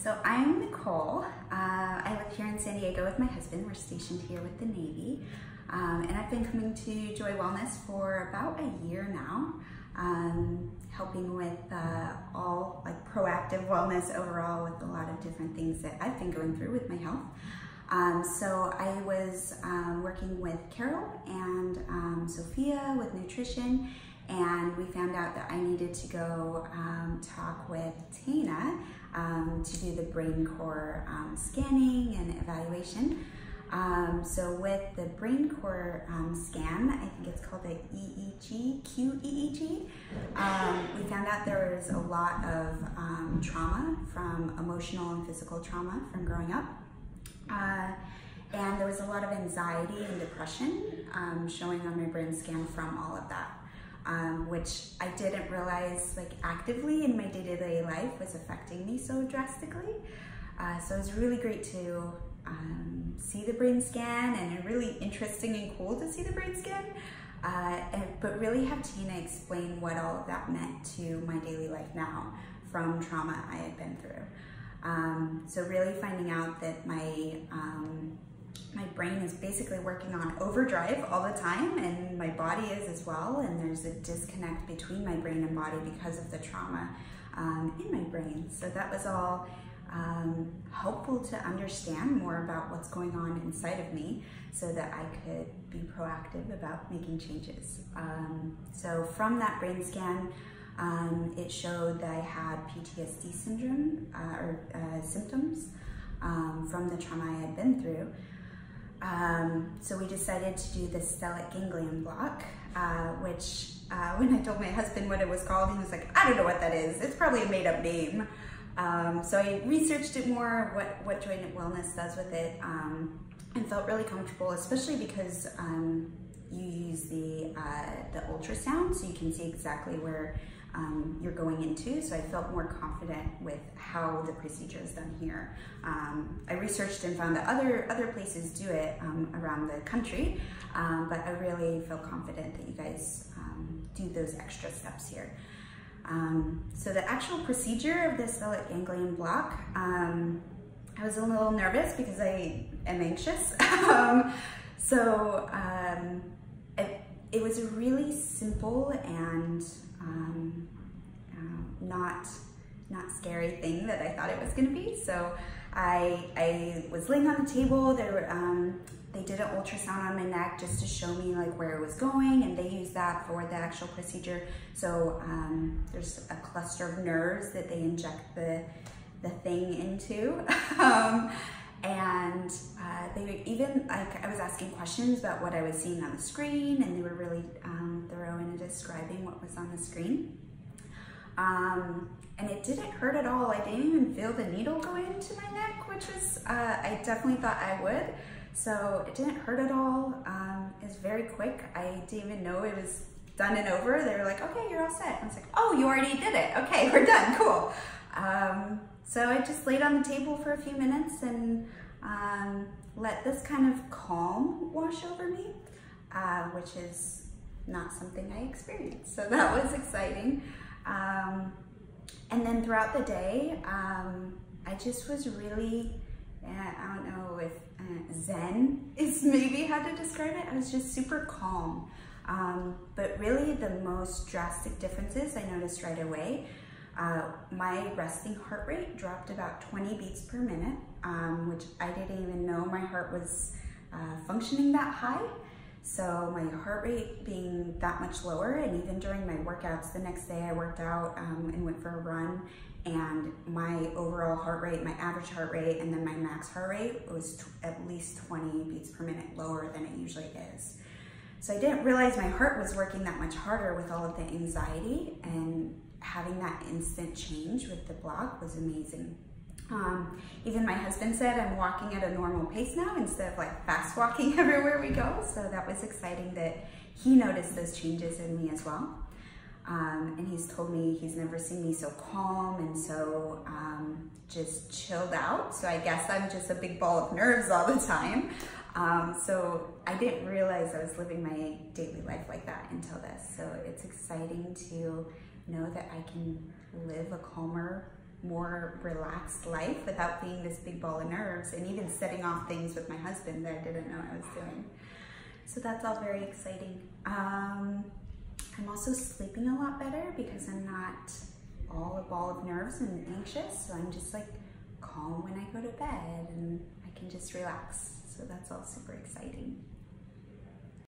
So I'm Nicole. I live here in San Diego with my husband. We're stationed here with the Navy. And I've been coming to Joy Wellness for about a year now, helping with all like proactive wellness overall with a lot of different things that I've been going through with my health. So I was working with Carol and Sophia with nutrition, and we found out that I needed to go talk with Tana to do the brain core scanning and evaluation. So with the brain core scan, I think it's called the EEG, QEEG, we found out there was a lot of trauma, from emotional and physical trauma from growing up. And there was a lot of anxiety and depression showing on my brain scan from all of that, which I didn't realize like actively in my day-to-day life was affecting me so drastically. So it was really great to see the brain scan, and really interesting and cool to see the brain scan, but really have Tina explain what all of that meant to my daily life now from trauma I had been through. So really finding out that my brain is basically working on overdrive all the time, and my body is as well, and there's a disconnect between my brain and body because of the trauma in my brain. So that was all helpful to understand more about what's going on inside of me so that I could be proactive about making changes. So from that brain scan, it showed that I had PTSD syndrome or symptoms from the trauma I had been through. So we decided to do the Stellate Ganglion block, which when I told my husband what it was called, he was like, I don't know what that is. It's probably a made up name. So I researched it more, what Joy Wellness does with it, and felt really comfortable, especially because you use the ultrasound, so you can see exactly where you're going into. So I felt more confident with how the procedure is done here. I researched and found that other places do it around the country, but I really feel confident that you guys do those extra steps here. So the actual procedure of the Stellate Ganglion block, I was a little nervous because I am anxious. It was a really simple and not scary thing that I thought it was going to be. So I was laying on the table. They did an ultrasound on my neck just to show me like where it was going, and they used that for the actual procedure. So there's a cluster of nerves that they inject the thing into. And they were even, like, I was asking questions about what I was seeing on the screen, and they were really thorough in describing what was on the screen. And it didn't hurt at all. I didn't even feel the needle go into my neck, which was, I definitely thought I would. So it didn't hurt at all. It was very quick. I didn't even know it was done and over. They were like, okay, you're all set. I was like, oh, you already did it. Okay, we're done, cool. So I just laid on the table for a few minutes and let this kind of calm wash over me, which is not something I experienced. So that was exciting. And then throughout the day, I just was really, I don't know if zen is maybe how to describe it. I was just super calm. But really the most drastic differences I noticed right away. My resting heart rate dropped about 20 beats per minute, which I didn't even know my heart was functioning that high. So my heart rate being that much lower, and even during my workouts, the next day I worked out and went for a run, and my overall heart rate, my average heart rate, and then my max heart rate was at least 20 beats per minute lower than it usually is. So I didn't realize my heart was working that much harder with all of the anxiety, and having that instant change with the block was amazing. Even my husband said I'm walking at a normal pace now instead of like fast walking everywhere we go. So that was exciting that he noticed those changes in me as well. And he's told me he's never seen me so calm and so just chilled out. So I guess I'm just a big ball of nerves all the time. So I didn't realize I was living my daily life like that until this. So it's exciting to know that I can live a calmer, more relaxed life without being this big ball of nerves, and even setting off things with my husband that I didn't know I was doing. So that's all very exciting. I'm also sleeping a lot better because I'm not all a ball of nerves and anxious. So I'm just like calm when I go to bed and I can just relax. So that's all super exciting.